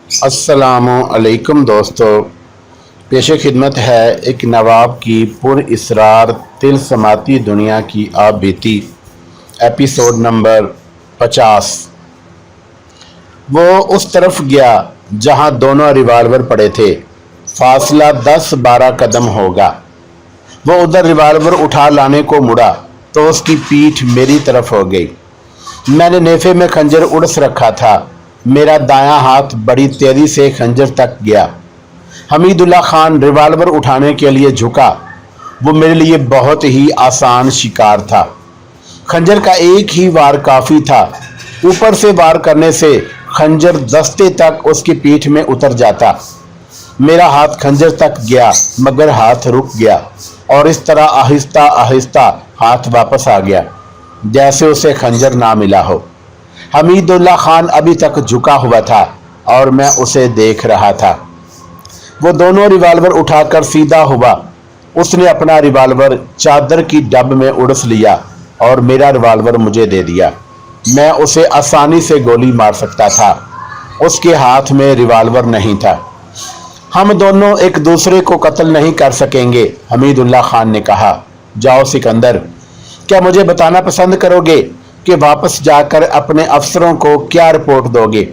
अस्सलामु अलैकुम दोस्तों, पेश खिदमत है एक नवाब की पुरइसरार तिलस्माती दुनिया की आप बीती एपिसोड नंबर 50। वो उस तरफ गया जहां दोनों रिवाल्वर पड़े थे। फासला 10-12 कदम होगा। वो उधर रिवाल्वर उठा लाने को मुड़ा तो उसकी पीठ मेरी तरफ हो गई। मैंने नेफे में खंजर उड़स रखा था। मेरा दायां हाथ बड़ी तेजी से खंजर तक गया। हमीदुल्लाह खान रिवाल्वर उठाने के लिए झुका। वो मेरे लिए बहुत ही आसान शिकार था। खंजर का एक ही वार काफ़ी था। ऊपर से वार करने से खंजर दस्ते तक उसकी पीठ में उतर जाता। मेरा हाथ खंजर तक गया मगर हाथ रुक गया और इस तरह आहिस्ता आहिस्ता हाथ वापस आ गया जैसे उसे खंजर ना मिला हो। हमीदुल्लाह खान अभी तक झुका हुआ था और मैं उसे देख रहा था। वो दोनों रिवाल्वर उठाकर सीधा हुआ। उसने अपना रिवाल्वर चादर की डब में उड़स लिया और मेरा रिवाल्वर मुझे दे दिया। मैं उसे आसानी से गोली मार सकता था। उसके हाथ में रिवाल्वर नहीं था। हम दोनों एक दूसरे को कत्ल नहीं कर सकेंगे, हमीदुल्लाह खान ने कहा। जाओ सिकंदर, क्या मुझे बताना पसंद करोगे कि वापस जाकर अपने अफसरों को क्या रिपोर्ट दोगे?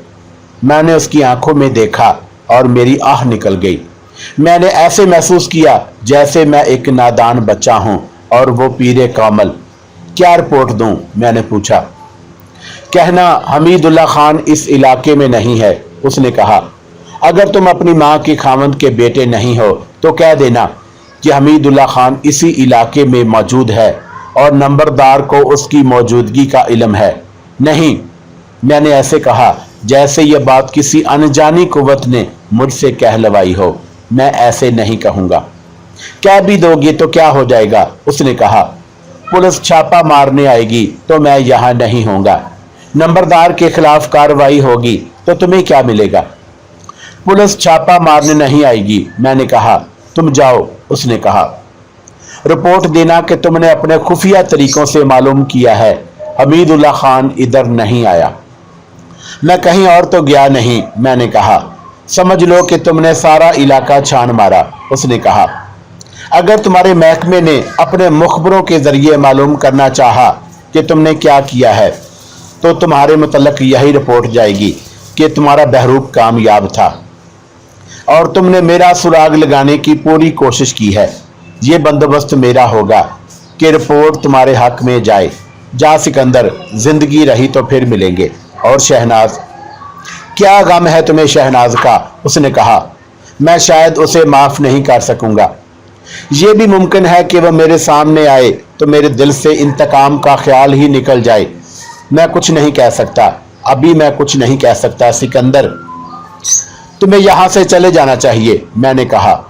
मैंने उसकी आंखों में देखा और मेरी आह निकल गई। मैंने ऐसे महसूस किया जैसे मैं एक नादान बच्चा हूं और वो पीरे कामल। क्या रिपोर्ट दूं? मैंने पूछा। कहना हमीदुल्लाह खान इस इलाके में नहीं है, उसने कहा। अगर तुम अपनी माँ के खामंद के बेटे नहीं हो तो कह देना कि हमीदुल्लाह खान इसी इलाके में मौजूद है और नंबरदार को उसकी मौजूदगी का इल्म है। नहीं, मैंने ऐसे कहा जैसे यह बात किसी अनजानी कुव्वत ने मुझसे कहलवाई हो। मैं ऐसे नहीं कहूँगा। कह भी दोगे तो क्या हो जाएगा? उसने कहा। पुलिस छापा मारने आएगी तो मैं यहाँ नहीं होऊंगा। नंबरदार के खिलाफ कार्रवाई होगी तो तुम्हें क्या मिलेगा? पुलिस छापा मारने नहीं आएगी, मैंने कहा। तुम जाओ, उसने कहा। रिपोर्ट देना कि तुमने अपने खुफिया तरीकों से मालूम किया है हमीदुल्लाह खान इधर नहीं आया। मैं कहीं और तो गया नहीं, मैंने कहा। समझ लो कि तुमने सारा इलाका छान मारा, उसने कहा। अगर तुम्हारे महकमे ने अपने मुखबरों के जरिए मालूम करना चाहा कि तुमने क्या किया है तो तुम्हारे मुतल्लक यही रिपोर्ट जाएगी कि तुम्हारा बहरूप कामयाब था और तुमने मेरा सुराग लगाने की पूरी कोशिश की है। ये बंदोबस्त मेरा होगा कि रिपोर्ट तुम्हारे हक में जाए। जा सिकंदर, जिंदगी रही तो फिर मिलेंगे। और शहनाज, क्या गम है तुम्हें शहनाज का? उसने कहा। मैं शायद उसे माफ नहीं कर सकूंगा। यह भी मुमकिन है कि वह मेरे सामने आए तो मेरे दिल से इंतकाम का ख्याल ही निकल जाए। मैं कुछ नहीं कह सकता, अभी मैं कुछ नहीं कह सकता। सिकंदर, तुम्हें यहां से चले जाना चाहिए, मैंने कहा।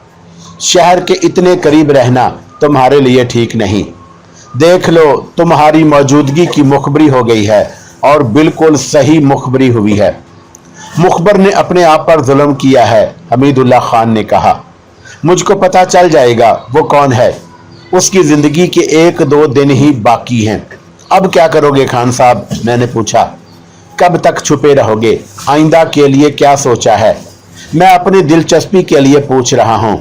शहर के इतने करीब रहना तुम्हारे लिए ठीक नहीं। देख लो, तुम्हारी मौजूदगी की मुखबरी हो गई है और बिल्कुल सही मुखबरी हुई है। मुखबर ने अपने आप पर जुल्म किया है, हमीदुल्लाह खान ने कहा। मुझको पता चल जाएगा वो कौन है। उसकी जिंदगी के 1-2 दिन ही बाकी हैं। अब क्या करोगे खान साहब? मैंने पूछा। कब तक छुपे रहोगे? आइंदा के लिए क्या सोचा है? मैं अपनी दिलचस्पी के लिए पूछ रहा हूं।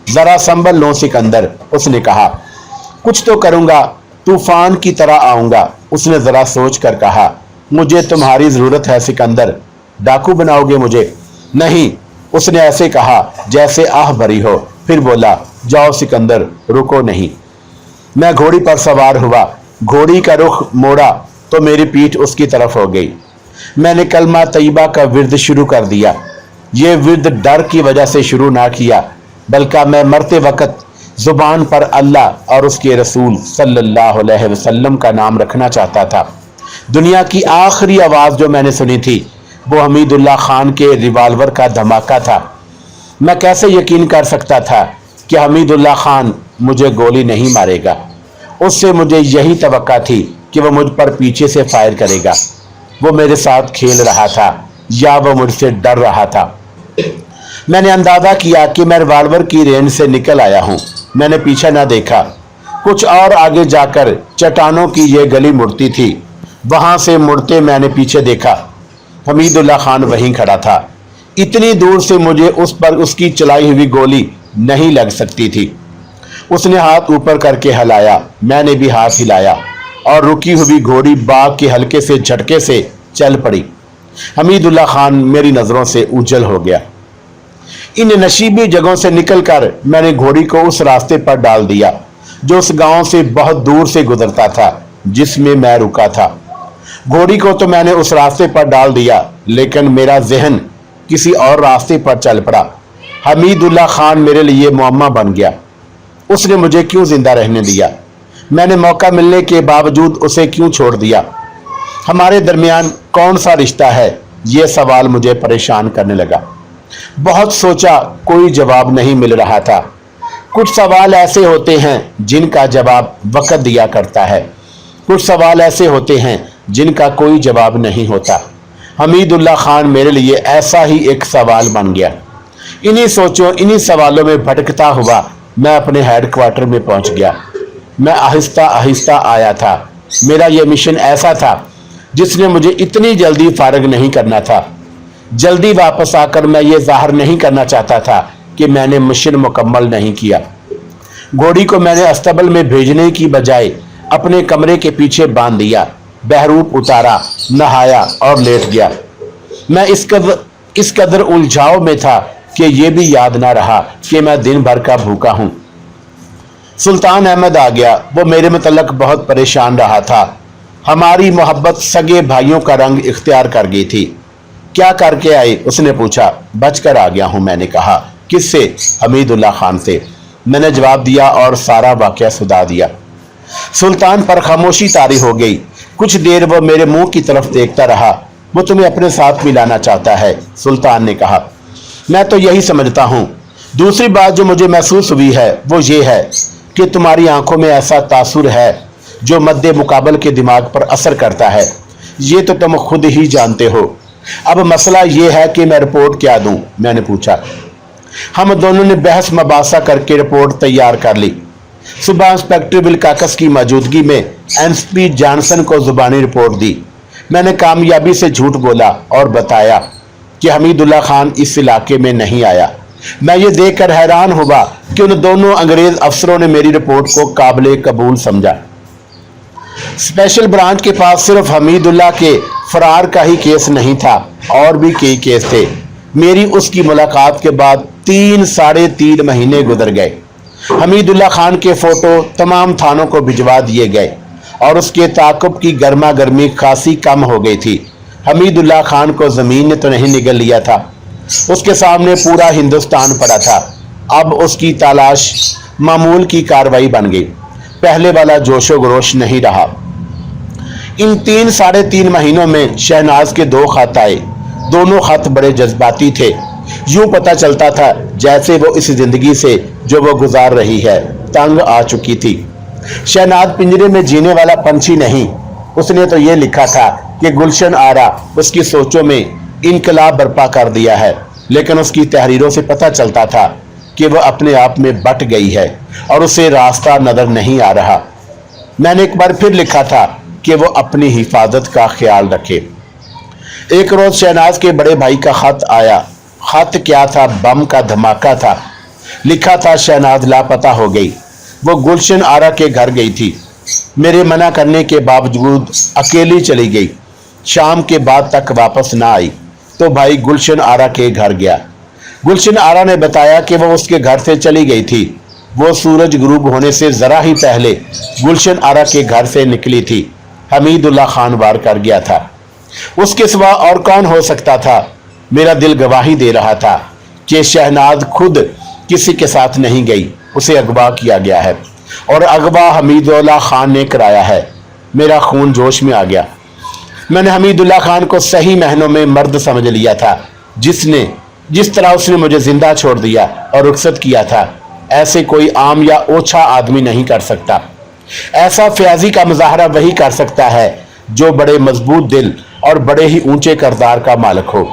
जरा संभल लो सिकंदर, उसने कहा। कुछ तो करूंगा, तूफान की तरह आऊंगा, उसने जरा सोच कर कहा। मुझे तुम्हारी जरूरत है सिकंदर। डाकू बनाओगे मुझे? नहीं, उसने ऐसे कहा जैसे आह भरी हो। फिर बोला, जाओ सिकंदर, रुको नहीं। मैं घोड़ी पर सवार हुआ। घोड़ी का रुख मोड़ा तो मेरी पीठ उसकी तरफ हो गई। मैंने कलमा तैयबा का विर्द शुरू कर दिया। ये विर्द डर की वजह से शुरू ना किया, बल्कि मैं मरते वक्त जुबान पर अल्लाह और उसके रसूल सल्लल्लाहु अलैहि वसल्लम का नाम रखना चाहता था। दुनिया की आखिरी आवाज़ जो मैंने सुनी थी वो हमीदुल्लाह खान के रिवाल्वर का धमाका था। मैं कैसे यकीन कर सकता था कि हमीदुल्लाह खान मुझे गोली नहीं मारेगा? उससे मुझे यही तवक्का थी कि वह मुझ पर पीछे से फायर करेगा। वो मेरे साथ खेल रहा था या वह मुझसे डर रहा था। मैंने अंदाजा किया कि मैं रिवाल्वर की रेंज से निकल आया हूं। मैंने पीछे न देखा। कुछ और आगे जाकर चट्टानों की यह गली मुड़ती थी। वहां से मुड़ते मैंने पीछे देखा। हमीदुल्लाह खान वहीं खड़ा था। इतनी दूर से मुझे उस पर उसकी चलाई हुई गोली नहीं लग सकती थी। उसने हाथ ऊपर करके हिलाया, मैंने भी हाथ हिलाया और रुकी हुई घोड़ी बाग के हल्के से झटके से चल पड़ी। हमीदुल्लाह खान मेरी नजरों से उजल हो गया। इन नशीबी जगहों से निकलकर मैंने घोड़ी को उस रास्ते पर डाल दिया जो उस गांव से बहुत दूर से गुजरता था जिसमें मैं रुका था। घोड़ी को तो मैंने उस रास्ते पर डाल दिया, लेकिन मेरा जहन किसी और रास्ते पर चल पड़ा। हमीदुल्लाह खान मेरे लिए मुअम्मा बन गया। उसने मुझे क्यों जिंदा रहने दिया? मैंने मौका मिलने के बावजूद उसे क्यों छोड़ दिया? हमारे दरमियान कौन सा रिश्ता है? ये सवाल मुझे परेशान करने लगा। बहुत सोचा, कोई जवाब नहीं मिल रहा था। कुछ सवाल ऐसे होते हैं जिनका जवाब वक्त दिया करता है, कुछ सवाल ऐसे होते हैं जिनका कोई जवाब नहीं होता। हमीदुल्लाह खान मेरे लिए ऐसा ही एक सवाल बन गया। इन्हीं सोचों, इन्हीं सवालों में भटकता हुआ मैं अपने हेडक्वार्टर में पहुंच गया। मैं आहिस्ता आहिस्ता आया था। मेरा यह मिशन ऐसा था जिसने मुझे इतनी जल्दी फारग नहीं करना था। जल्दी वापस आकर मैं ये जाहिर नहीं करना चाहता था कि मैंने मिशन मुकम्मल नहीं किया। घोड़ी को मैंने अस्तबल में भेजने की बजाय अपने कमरे के पीछे बांध दिया, बहरूप उतारा, नहाया और लेट गया। मैं इस कदर उलझाव में था कि यह भी याद ना रहा कि मैं दिन भर का भूखा हूं। सुल्तान अहमद आ गया। वो मेरे मुतल्लक बहुत परेशान रहा था। हमारी मोहब्बत सगे भाइयों का रंग इख्तियार कर गई थी। क्या करके आए? उसने पूछा। बचकर आ गया हूं, मैंने कहा। किससे? हमीदुल्लाह खान से, मैंने जवाब दिया और सारा वाकया सुना दिया। सुल्तान पर खामोशी तारी हो गई। कुछ देर वो मेरे मुंह की तरफ देखता रहा। वो तुम्हें अपने साथ मिलाना चाहता है, सुल्तान ने कहा। मैं तो यही समझता हूं। दूसरी बात जो मुझे महसूस हुई है वो ये है कि तुम्हारी आंखों में ऐसा तासुर है जो मद्दे मुकाबल के दिमाग पर असर करता है। ये तो तुम खुद ही जानते हो। अब मसला ये है कि मैं रिपोर्ट क्या दूं? मैंने पूछा। हम दोनों ने बहस मबासा करके रिपोर्ट तैयार कर ली। सुबह इंस्पेक्टर विल्काक्स की मौजूदगी में एसपी जॉनसन को जुबानी रिपोर्ट दी। मैंने कामयाबी से झूठ बोला और बताया कि हमीदुल्लाह खान इस इलाके में नहीं आया। मैं ये देखकर हैरान हुआ कि उन दोनों अंग्रेज अफसरों ने मेरी रिपोर्ट को काबिल कबूल समझा। स्पेशल ब्रांच के पास सिर्फ हमीदुल्लाह के फरार का ही केस नहीं था, और भी कई केस थे। मेरी उसकी मुलाकात के बाद 3-3.5 महीने गुजर गए। हमीदुल्लाह खान के फोटो तमाम थानों को भिजवा दिए गए और उसके ताकुब की गर्मा गर्मी खासी कम हो गई थी। हमीदुल्लाह खान को जमीन ने तो नहीं निगल लिया था, उसके सामने पूरा हिंदुस्तान पड़ा था। अब उसकी तलाश मामूल की कार्रवाई बन गई। पहले वाला जोशो खरोश नहीं रहा। इन 3-3.5 महीनों में शहनाज के 2 खत आए। दोनों खत बड़े जज्बाती थे। यूं पता चलता था जैसे वो इस जिंदगी से जो वो गुजार रही है तंग आ चुकी थी। शहनाज पिंजरे में जीने वाला पंछी नहीं। उसने तो ये लिखा था कि गुलशन आरा उसकी सोचों में इनकलाब बर्पा कर दिया है, लेकिन उसकी तहरीरों से पता चलता था कि वह अपने आप में बट गई है और उसे रास्ता नजर नहीं आ रहा। मैंने एक बार फिर लिखा था कि वो अपनी हिफाजत का ख्याल रखे। एक रोज शहनाज के बड़े भाई का खत आया। खत क्या था? बम का धमाका था। लिखा था शहनाज लापता हो गई। वो गुलशन आरा के घर गई थी। मेरे मना करने के बावजूद अकेली चली गई। शाम के बाद तक वापस ना आई तो भाई गुलशन आरा के घर गया। गुलशन आरा ने बताया कि वो उसके घर से चली गई थी। वो सूरज गुरूब होने से जरा ही पहले गुलशन आरा के घर से निकली थी। हमीदुल्लाह खान वार कर गया था। उसके सिवा और कौन हो सकता था? मेरा दिल गवाही दे रहा था कि शहनाज खुद किसी के साथ नहीं गई, उसे अगवा किया गया है और अगवा हमीदुल्लाह खान ने कराया है। मेरा खून जोश में आ गया। मैंने हमीदुल्लाह खान को सही मायनों में मर्द समझ लिया था। जिस तरह उसने मुझे जिंदा छोड़ दिया और रुखसत किया था, ऐसे कोई आम या ओछा आदमी नहीं कर सकता। ऐसा फयाजी का मुजाहरा वही कर सकता है जो बड़े मजबूत दिल और बड़े ही ऊंचे किरदार का मालिक हो।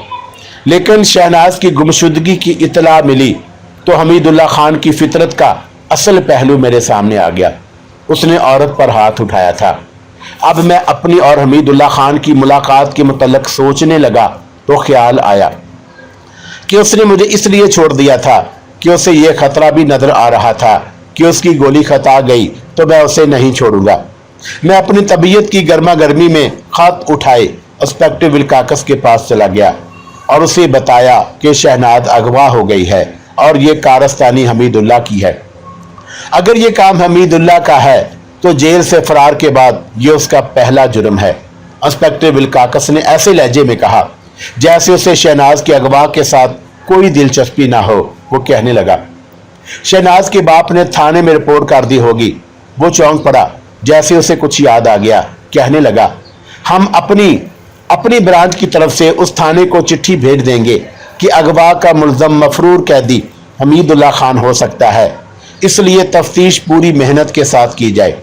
लेकिन शहनाज की गुमशुदगी की इतला मिली तो हमीदुल्लाह खान की फितरत का असल पहलू मेरे सामने आ गया। उसने औरत पर हाथ उठाया था। अब मैं अपनी और हमीदुल्लाह खान की मुलाकात के मुतल्लक सोचने लगा तो ख्याल आया, कि उसने मुझे इसलिए छोड़ दिया था कि उसे यह खतरा भी नजर आ रहा था कि उसकी गोली खता गई तो मैं उसे नहीं छोड़ूंगा। मैं अपनी तबीयत की गर्मा गर्मी में खत उठाए इंस्पेक्टर विल्काक्स के पास चला गया और उसे बताया कि शहनाज अगवा हो गई है और ये कारस्तानी हमीदुल्लाह की है। अगर ये काम हमीदुल्लाह का है तो जेल से फरार के बाद ये उसका पहला जुर्म है। इंस्पेक्टर विल्काक्स ने ऐसे लहजे में कहा जैसे उसे शहनाज के अगवा के साथ कोई दिलचस्पी ना हो। वो कहने लगा, शहनाज के बाप ने थाने में रिपोर्ट कर दी होगी। वो चौंक पड़ा, जैसे उसे कुछ याद आ गया। कहने लगा, हम अपनी ब्रांच की तरफ से उस थाने को चिट्ठी भेज देंगे कि अगवा का मुल्ज़म मफरूर कैदी हमीदुल्लाह खान हो सकता है, इसलिए तफ्तीश पूरी मेहनत के साथ की जाए।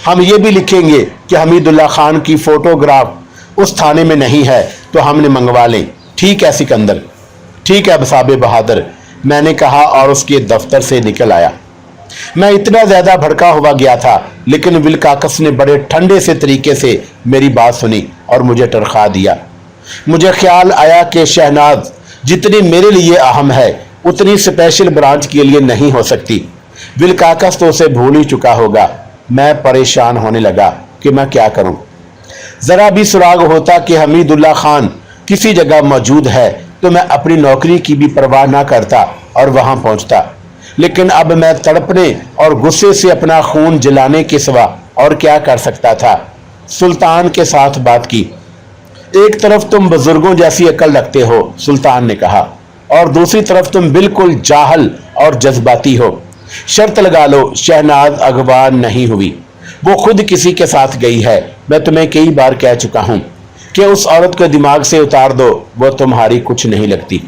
हम ये भी लिखेंगे कि हमीदुल्लाह खान की फोटोग्राफ उस थाने में नहीं है तो हमने मंगवा लें। ठीक है सिकंदर? ठीक है बसाबे बहादुर, मैंने कहा और उसके दफ्तर से निकल आया। मैं इतना ज्यादा भड़का हुआ गया था, लेकिन विल्काक्स ने बड़े ठंडे से तरीके से मेरी बात सुनी और मुझे टरखा दिया। मुझे ख्याल आया कि शहनाज जितनी मेरे लिए अहम है उतनी स्पेशल ब्रांच के लिए नहीं हो सकती। विल्काक्स तो उसे भूल ही चुका होगा। मैं परेशान होने लगा कि मैं क्या करूं। जरा भी सुराग होता कि हमीदुल्लाह खान किसी जगह मौजूद है तो मैं अपनी नौकरी की भी परवाह ना करता और वहां पहुंचता, लेकिन अब मैं तड़पने और गुस्से से अपना खून जलाने के सिवा और क्या कर सकता था। सुल्तान के साथ बात की। एक तरफ तुम बुजुर्गों जैसी अकल रखते हो, सुल्तान ने कहा, और दूसरी तरफ तुम बिल्कुल जाहल और जज्बाती हो। शर्त लगा लो, शहनाज अगवा नहीं हुई, वो खुद किसी के साथ गई है। मैं तुम्हें कई बार कह चुका हूं कि उस औरत को दिमाग से उतार दो, वो तुम्हारी कुछ नहीं लगती।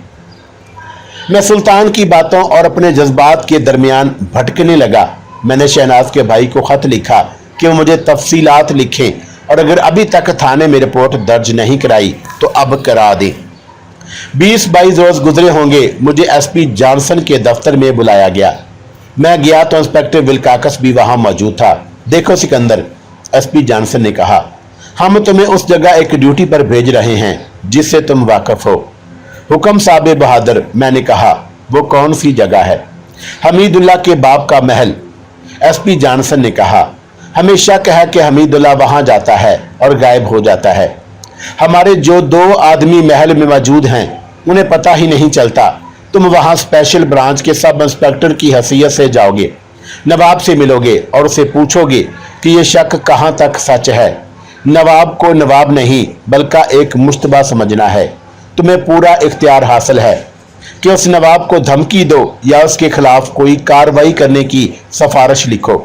मैं सुल्तान की बातों और अपने जज्बात के दरमियान भटकने लगा। मैंने शहनाज के भाई को खत लिखा कि वो मुझे तफसीलात लिखें और अगर अभी तक थाने में रिपोर्ट दर्ज नहीं कराई तो अब करा दें। 20-22 रोज गुजरे होंगे, मुझे एसपी जॉनसन के दफ्तर में बुलाया गया। मैं गया तो इंस्पेक्टर विल्काक्स भी वहां मौजूद था। देखो सिकंदर, एसपी जॉनसन ने कहा, हम तुम्हें उस जगह एक ड्यूटी पर भेज रहे हैं जिससे तुम वाकिफ हो। हुक्म साहब बहादुर, मैंने कहा। वो कौन सी जगह है? हमीदुल्लाह के बाप का महल। एसपी जॉनसन ने कहा, हमें शक है कि हमीदुल्लाह वहां जाता है और गायब हो जाता है। हमारे जो 2 आदमी महल में मौजूद हैं उन्हें पता ही नहीं चलता। तुम वहां स्पेशल ब्रांच के सब इंस्पेक्टर की हैसियत से जाओगे, नवाब से मिलोगे और उसे पूछोगे कि यह शक कहां तक सच है। नवाब को नवाब नहीं बल्कि एक मुश्तबा समझना है। तुम्हें पूरा इख्तियार हासिल है कि उस नवाब को धमकी दो या उसके खिलाफ कोई कार्रवाई करने की सिफारिश लिखो।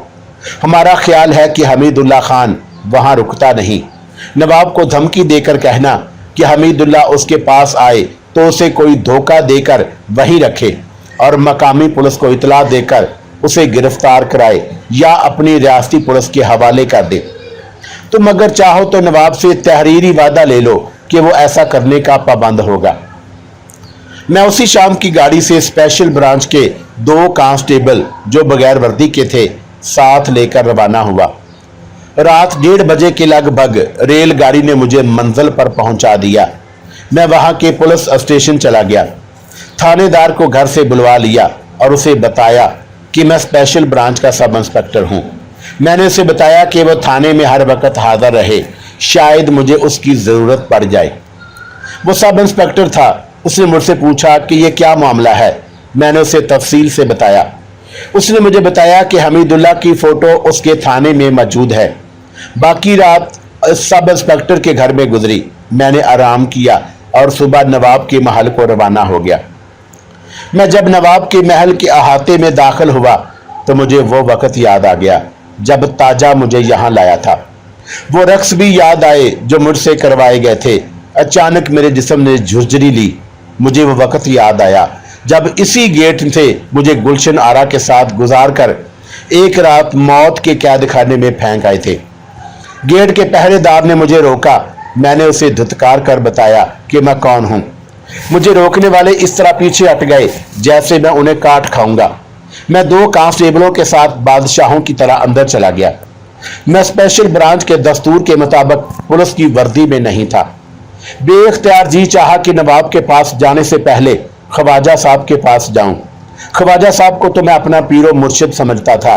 हमारा ख्याल है कि हमीदुल्लाह खान वहां रुकता नहीं। नवाब को धमकी देकर कहना कि हमीदुल्लाह उसके पास आए तो उसे कोई धोखा देकर वहीं रखे और मकामी पुलिस को इतला देकर उसे गिरफ्तार कराए या अपनी रियासती पुलिस के हवाले कर दे। तुम अगर चाहो तो नवाब से तहरीरी वादा ले लो कि वो ऐसा करने का पाबंद होगा। मैं उसी शाम की गाड़ी से स्पेशल ब्रांच के 2 कांस्टेबल जो बगैर वर्दी के थे साथ लेकर रवाना हुआ। रात 1:30 बजे के लगभग रेलगाड़ी ने मुझे मंजिल पर पहुंचा दिया। मैं वहां के पुलिस स्टेशन चला गया। थानेदार को घर से बुलवा लिया और उसे बताया कि मैं स्पेशल ब्रांच का सब इंस्पेक्टर हूं। मैंने उसे बताया कि वो थाने में हर वक्त हाजिर रहे, शायद मुझे उसकी जरूरत पड़ जाए। वो सब इंस्पेक्टर था। उसने मुझसे पूछा कि यह क्या मामला है। मैंने उसे तफसील से बताया। उसने मुझे बताया कि हमीदुल्लाह की फोटो उसके थाने में मौजूद है। बाकी रात सब इंस्पेक्टर के घर में गुजरी। मैंने आराम किया और सुबह नवाब के महल को रवाना हो गया। मैं जब नवाब के महल के अहाते में दाखिल हुआ तो मुझे वो वक्त याद आ गया जब ताजा मुझे यहाँ लाया था। वो रक्स भी याद आए जो मुझसे करवाए गए थे। अचानक मेरे जिस्म ने झुरझुरी ली। मुझे वो वक्त याद आया जब इसी गेट से मुझे गुलशन आरा के साथ गुजार कर एक रात मौत के कैद खाने में फेंक आए थे। गेट के पहरेदार ने मुझे रोका। मैंने उसे धुतकार कर बताया कि मैं कौन हूं। मुझे रोकने वाले इस तरह पीछे हट गए जैसे मैं उन्हें काट खाऊंगा। मैं 2 कांस्टेबलों के साथ बादशाहों की तरह अंदर चला गया। मैं स्पेशल ब्रांच के दस्तूर के मुताबिक पुलिस की वर्दी में नहीं था। बेइख्तियार जी चाहा कि नवाब के पास जाने से पहले ख्वाजा साहब के पास जाऊं। ख्वाजा साहब को तो मैं अपना पीरो मुर्शिद समझता था,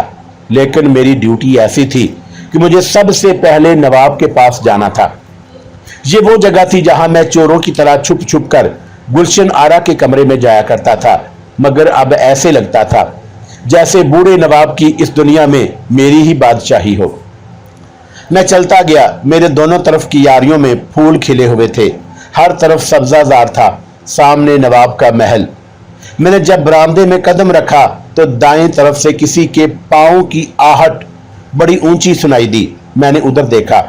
लेकिन मेरी ड्यूटी ऐसी थी कि मुझे सबसे पहले नवाब के पास जाना था। ये वो जगह थी जहां मैं चोरों की तरह छुप छुप कर गुलशन आरा के कमरे में जाया करता था, मगर अब ऐसे लगता था जैसे बूढ़े नवाब की इस दुनिया में मेरी ही बादशाही हो। मैं चलता गया। मेरे दोनों तरफ की यारियों में फूल खिले हुए थे, हर तरफ सब्जाजार था, सामने नवाब का महल। मैंने जब बरामदे में कदम रखा तो दाएं तरफ से किसी के पांव की आहट बड़ी ऊंची सुनाई दी। मैंने उधर देखा।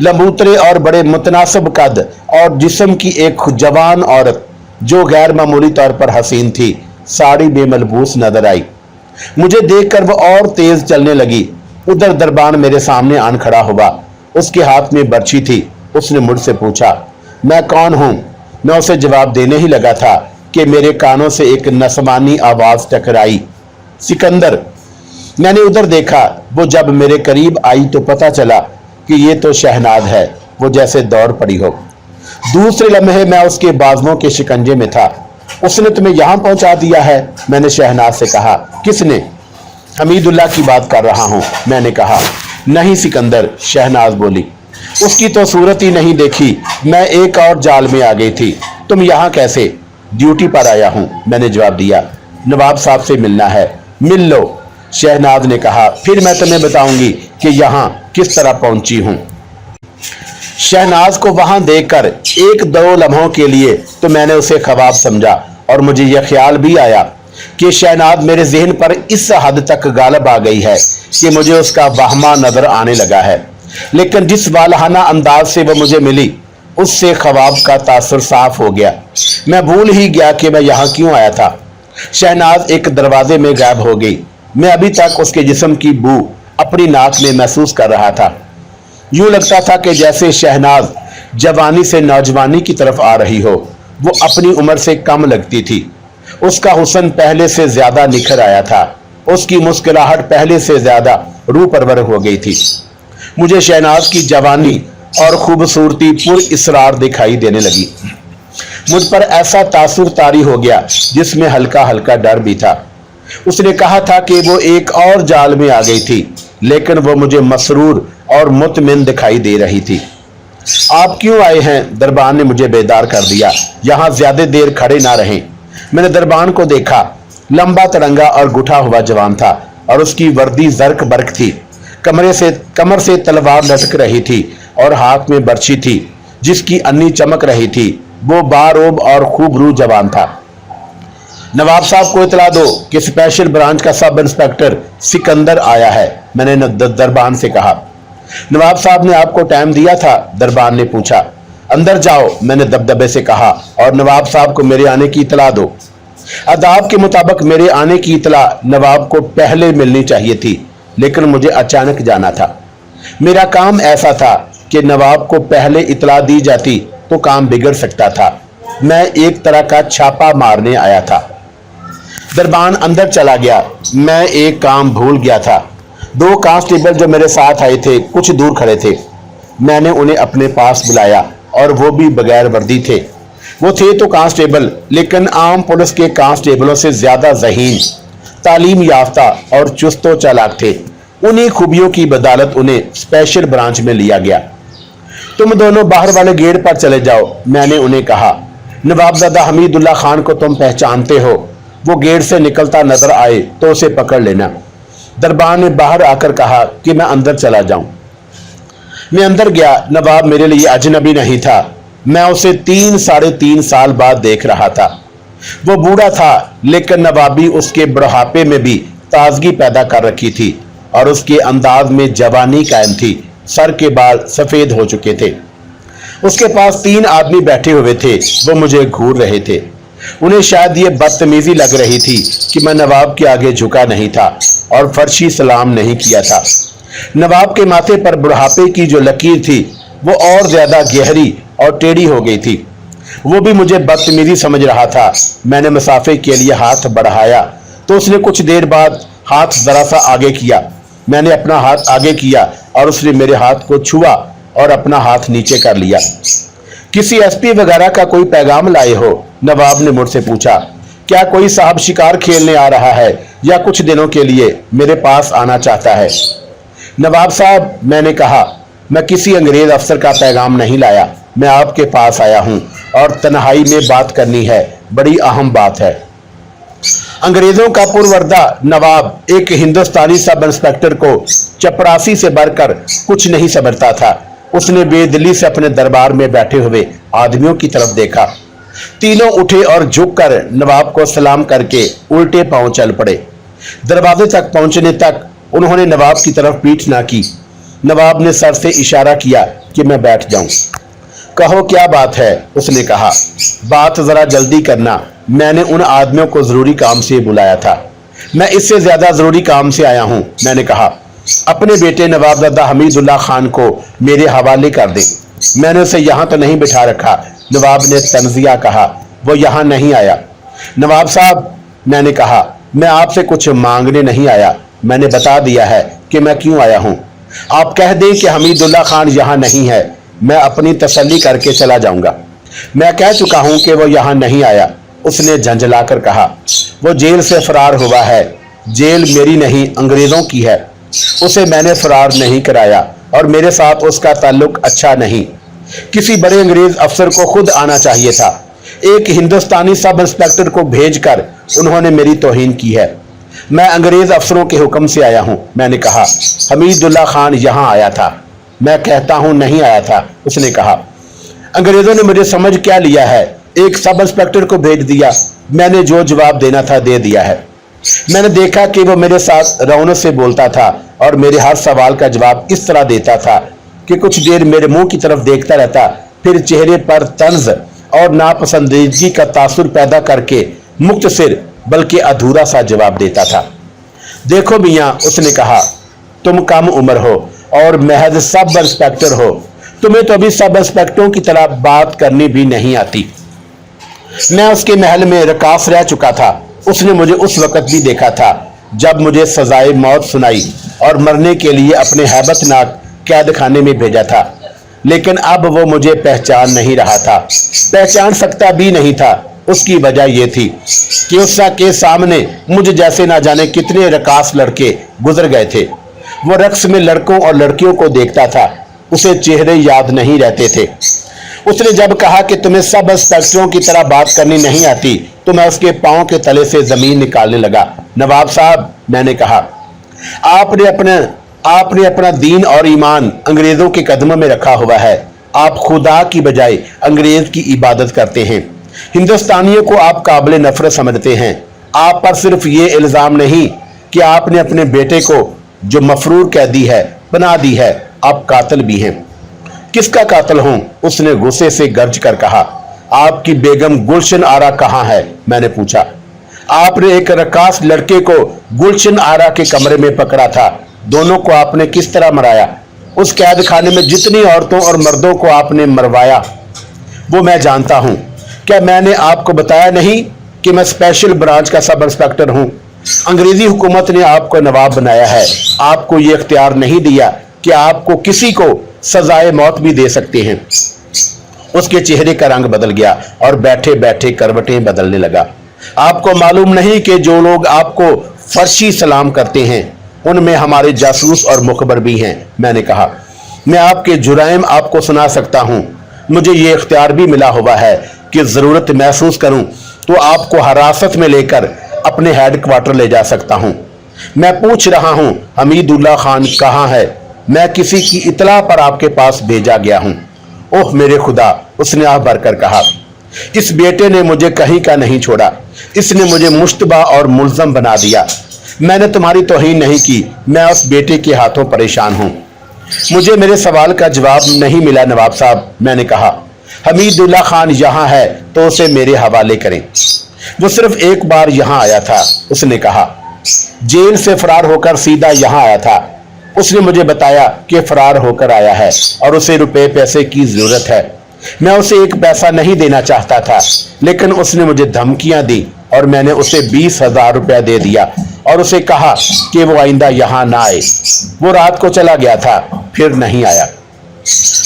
लंबूतरे और बड़े मुतनासिब कद और जिस्म की एक जवान औरत जो गैर मामूली तौर पर हसीन थी, साड़ी में मलबूस नजर आई। मुझे देखकर वो और तेज चलने लगी। उधर दरबान मेरे सामने आन खड़ा हुआ। उसके हाथ में बर्छी थी। उसने मुझसे पूछा, मैं कौन हूं? मैं उसे जवाब देने ही लगा था कि मेरे कानों से एक नसमानी आवाज टकराई, सिकंदर। मैंने उधर देखा। वो जब मेरे करीब आई तो पता चला कि ये तो शहनाज है। वो जैसे दौड़ पड़ी हो। दूसरे लम्हे मैं उसके बाजुओं के शिकंजे में था। उसने तुम्हें यहां पहुंचा दिया है? मैंने शहनाज से कहा। किसने? हमीदुल्लाह की बात कर रहा हूं, मैंने कहा। नहीं सिकंदर, शहनाज बोली, उसकी तो सूरत ही नहीं देखी। मैं एक और जाल में आ गई थी। तुम यहां कैसे? ड्यूटी पर आया हूं, मैंने जवाब दिया। नवाब साहब से मिलना है। मिल लो, शहनाज ने कहा। फिर मैं तुम्हें बताऊंगी कि यहां किस तरह पहुंची हूं। शहनाज को वहां देखकर एक दो लम्हों के लिए तो मैंने उसे ख्वाब समझा, और मुझे यह ख्याल भी आया कि शहनाज मेरे जहन पर इस हद तक गालिब आ गई है कि मुझे उसका वहमा नजर आने लगा है। लेकिन जिस वालहाना अंदाज से वह मुझे मिली, उससे ख्वाब का तासुर साफ हो गया। मैं भूल ही गया कि मैं यहाँ क्यों आया था। शहनाज एक दरवाजे में गायब हो गई। मैं अभी तक उसके जिस्म की बू अपनी नाक में महसूस कर रहा था। यूं लगता था कि जैसे शहनाज जवानी से नौजवानी की तरफ आ रही हो। वो अपनी उम्र से कम लगती थी। उसका हुस्न पहले से ज्यादा निखर आया था। उसकी मुस्कुराहट पहले से ज्यादा रूह परवर हो गई थी। मुझे शहनाज की जवानी और खूबसूरती पुर इसरार दिखाई देने लगी। मुझ पर ऐसा तासुर तारी हो गया जिसमें हल्का हल्का डर भी था। उसने कहा था कि वो एक और जाल में आ गई थी, लेकिन वो मुझे मसरूर और मुतमिन दिखाई दे रही थी। आप क्यों आए हैं? दरबान ने मुझे बेदार कर दिया। यहां ज्यादा देर खड़े ना रहें। मैंने दरबान को देखा। लंबा तरंगा और गुठा हुआ जवान था, और उसकी वर्दी जर्क बर्क थी। कमर से तलवार लटक रही थी, और हाथ में बर्छी थी जिसकी अन्नी चमक रही थी। वो बारोब और खूब रूह जवान था। नवाब साहब को इतला दो कि स्पेशल ब्रांच का सब इंस्पेक्टर सिकंदर आया है, मैंने दरबान से कहा। नवाब साहब ने आपको टाइम दिया था? दरबान ने पूछा। अंदर जाओ, मैंने दबदबे से कहा, और नवाब साहब को मेरे आने की इतला दो। आदाब के मुताबिक मेरे आने की इतला नवाब को पहले मिलनी चाहिए थी, लेकिन मुझे अचानक जाना था। मेरा काम ऐसा था कि नवाब को पहले इतला दी जाती तो काम बिगड़ सकता था। मैं एक तरह का छापा मारने आया था। दरबान अंदर चला गया। मैं एक काम भूल गया था। दो कांस्टेबल जो मेरे साथ आए थे कुछ दूर खड़े थे। मैंने उन्हें अपने पास बुलाया, और वो भी बगैर वर्दी थे। वो थे तो कांस्टेबल, लेकिन आम पुलिस के कांस्टेबलों से ज्यादा ज़हीन, तालीम याफ्ता और चुस्तो चालाक थे। उन्हीं खूबियों की बदौलत उन्हें स्पेशल ब्रांच में लिया गया। तुम दोनों बाहर वाले गेट पर चले जाओ, मैंने उन्हें कहा। नवाबजादा हमीदुल्लाह खान को तुम पहचानते हो। वो गेट से निकलता नजर आए तो उसे पकड़ लेना। दरबान ने बाहर आकर कहा कि मैं अंदर चला जाऊं। मैं अंदर गया। नवाब मेरे लिए अजनबी नहीं था। मैं उसे 3-3.5 साल बाद देख रहा था। वो बूढ़ा था, लेकिन नवाबी उसके बुढ़ापे में भी ताजगी पैदा कर रखी थी, और उसके अंदाज में जवानी कायम थी। सर के बाल सफेद हो चुके थे। उसके पास 3 आदमी बैठे हुए थे। वो मुझे घूर रहे थे। उन्हें शायद ये बदतमीजी लग रही थी कि मैं नवाब के आगे झुका नहीं था और फर्शी सलाम नहीं किया था। नवाब के माथे पर बुढ़ापे की जो लकीर थी वो और ज्यादा गहरी और टेढ़ी हो गई थी। वो भी मुझे बदतमीजी समझ रहा था। मैंने मुसाफे के लिए हाथ बढ़ाया तो उसने कुछ देर बाद हाथ जरा सा आगे किया। मैंने अपना हाथ आगे किया और उसने मेरे हाथ को छुआ और अपना हाथ नीचे कर लिया। किसी एसपी वगैरह का कोई पैगाम लाए हो? नवाब ने मुझसे पूछा, क्या कोई साहब शिकार खेलने आ रहा है या कुछ दिनों के लिए मेरे पास आना चाहता है? नवाब साहब, मैंने कहा, मैं किसी अंग्रेज अफसर का पैगाम नहीं लाया, मैं आपके पास आया हूं और तन्हाई में बात करनी है, बड़ी अहम बात है। अंग्रेजों का पुरवर्दा नवाब एक हिंदुस्तानी सब इंस्पेक्टर को चपरासी से बढ़कर कुछ नहीं समझता था। उसने बेदिली से अपने दरबार में बैठे हुए आदमियों की तरफ देखा। तीनों उठे और झुककर नवाब को सलाम करके उल्टे पांव चल पड़े। दरवाजे तक पहुंचने तक उन्होंने नवाब की तरफ पीठ ना की। नवाब ने सर से इशारा किया कि मैं बैठ जाऊं। कहो क्या बात है, उसने कहा। बात जरा जल्दी करना, मैंने उन आदमियों को जरूरी काम से बुलाया था। मैं इससे ज्यादा जरूरी काम से आया हूं, मैंने कहा। अपने बेटे नवाबजादा हमीदुल्लाह खान को मेरे हवाले कर दे। मैंने उसे यहां तो नहीं बिठा रखा, नवाब ने तंजिया कहा। वो यहां नहीं आया। नवाब साहब, मैंने कहा, मैं आपसे कुछ मांगने नहीं आया, मैंने बता दिया है कि मैं क्यों आया हूं। आप कह दें कि हमीदुल्लाह खान यहां नहीं है, मैं अपनी तसल्ली करके चला जाऊंगा। मैं कह चुका हूं कि वो यहां नहीं आया, उसने झंझलाकर कहा। वो जेल से फरार हुआ है। जेल मेरी नहीं, अंग्रेजों की है। उसे मैंने फरार नहीं कराया और मेरे साथ उसका ताल्लुक अच्छा नहीं। किसी बड़े अंग्रेज अफसर को खुद आना चाहिए था। एक हिंदुस्तानी सब इंस्पेक्टर को भेजकर उन्होंने मेरी तौहीन की है। मैं अंग्रेज अफसरों के हुक्म से आया हूं, मैंने कहा। हमीदुल्लाह खान यहां आया था। मैं कहता हूं नहीं आया था, उसने कहा। अंग्रेजों ने मुझे समझ क्या लिया है, एक सब इंस्पेक्टर को भेज दिया। मैंने जो जवाब देना था दे दिया है। मैंने देखा कि वो मेरे साथ रौनक से बोलता था और मेरे हर सवाल का जवाब इस तरह देता था कि कुछ देर मेरे मुंह की तरफ देखता रहता, फिर चेहरे पर तंज और नापसंदीदगी का तासुर पैदा करके मुख्तसर बल्कि अधूरा सा जवाब देता था। देखो मियां, उसने कहा, तुम कम उम्र हो और महज सब इंस्पेक्टर हो। तुम्हें तो अभी सब इंस्पेक्टरों की तरह बात करनी भी नहीं आती। मैं उसके महल में रकास रह चुका था। उसने मुझे उस वक्त भी देखा था जब मुझे सजाए मौत सुनाई और मरने के लिए अपने हैबतनाक कैद खाने में भेजा था। लेकिन अब वो मुझे पहचान नहीं रहा था, पहचान सकता भी नहीं था। उसकी वजह यह थी कि उसके सामने मुझे जैसे ना जाने कितने रकास लड़के गुजर गए थे। वो रक्स में लड़कों और लड़कियों को देखता था, उसे चेहरे याद नहीं रहते थे। उसने जब कहा कि तुम्हें सब इंस्पेक्टरों की तरह बात करनी नहीं आती, तो मैं उसके पांव के तले से जमीन निकालने लगा। नवाब साहब, मैंने कहा, आपने अपना दीन और ईमान अंग्रेजों के कदमों में रखा हुआ है। आप खुदा की बजाय अंग्रेज की इबादत करते हैं। हिंदुस्तानियों को आप काबिल नफरत समझते हैं। आप पर सिर्फ ये इल्जाम नहीं कि आपने अपने बेटे को जो मफरूर कैदी है बना दी है, आप कातिल भी हैं। किसका कातिल हूं? उसने गुस्से से गर्ज कर कहा। आपकी बेगम गुलशन आरा कहां है? मैंने पूछा। आपने एक रकास लड़के को गुलशन आरा के कमरे में पकड़ा था। दोनों को आपने किस तरह मराया? उस कैद खाने में जितनी औरतों और मर्दों को आपने मरवाया वो मैं जानता हूं। क्या मैंने आपको बताया नहीं कि मैं स्पेशल ब्रांच का सब इंस्पेक्टर हूं? अंग्रेजी हुकूमत ने आपको नवाब बनाया है। आपको ये इख्तियार नहीं दिया कि आपको किसी को सजाए मौत भी दे सकते हैं। उसके चेहरे का रंग बदल गया और बैठे बैठे करवटें बदलने लगा। आपको मालूम नहीं कि जो लोग आपको फर्शी सलाम करते हैं उनमें हमारे जासूस और मुखबर भी हैं, मैंने कहा। मैं आपके जुराइम आपको सुना सकता हूं। मुझे ये इख्तियार भी मिला हुआ है कि जरूरत महसूस करूं तो आपको हिरासत में लेकर अपने हेडक्वार्टर ले जा सकता हूं। मैं पूछ रहा हूं, हमीदुल्लाह खान कहां है? मैं किसी की इतला पर आपके पास भेजा गया हूं। ओह मेरे खुदा, उसने आह भरकर कहा। इस बेटे ने मुझे कहीं का नहीं छोड़ा। इसने मुझे मुश्तबा और मुल्जम बना दिया। मैंने तुम्हारी तौहीन नहीं की, मैं उस बेटे के हाथों परेशान हूं। मुझे मेरे सवाल का जवाब नहीं मिला नवाब साहब, मैंने कहा। हमीदुल्लाह खान यहां है तो उसे मेरे हवाले करें। वो सिर्फ एक बार यहां आया था, उसने कहा। जेल से फरार होकर सीधा यहां आया था। उसने मुझे बताया कि फरार होकर आया है और उसे रुपए पैसे की जरूरत है। मैं उसे एक पैसा नहीं देना चाहता था, लेकिन उसने मुझे धमकियां दी और मैंने उसे 20,000 रुपया दे दिया और उसे कहा कि वो आइंदा यहां ना आए। वो रात को चला गया था, फिर नहीं आया।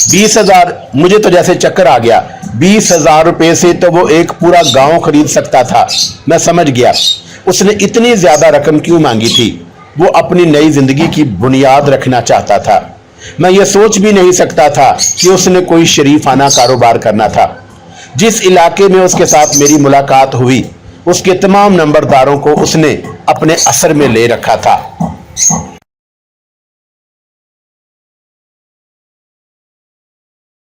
20,000! मुझे तो जैसे चक्कर आ गया। 20,000 रुपए से तो वो एक पूरा गांव खरीद सकता था। मैं समझ गया उसने इतनी ज्यादा रकम क्यों मांगी थी। वो अपनी नई जिंदगी की बुनियाद रखना चाहता था। मैं ये सोच भी नहीं सकता था कि उसने कोई शरीफाना कारोबार करना था। जिस इलाके में उसके साथ मेरी मुलाकात हुई उसके तमाम नंबरदारों को उसने अपने असर में ले रखा था।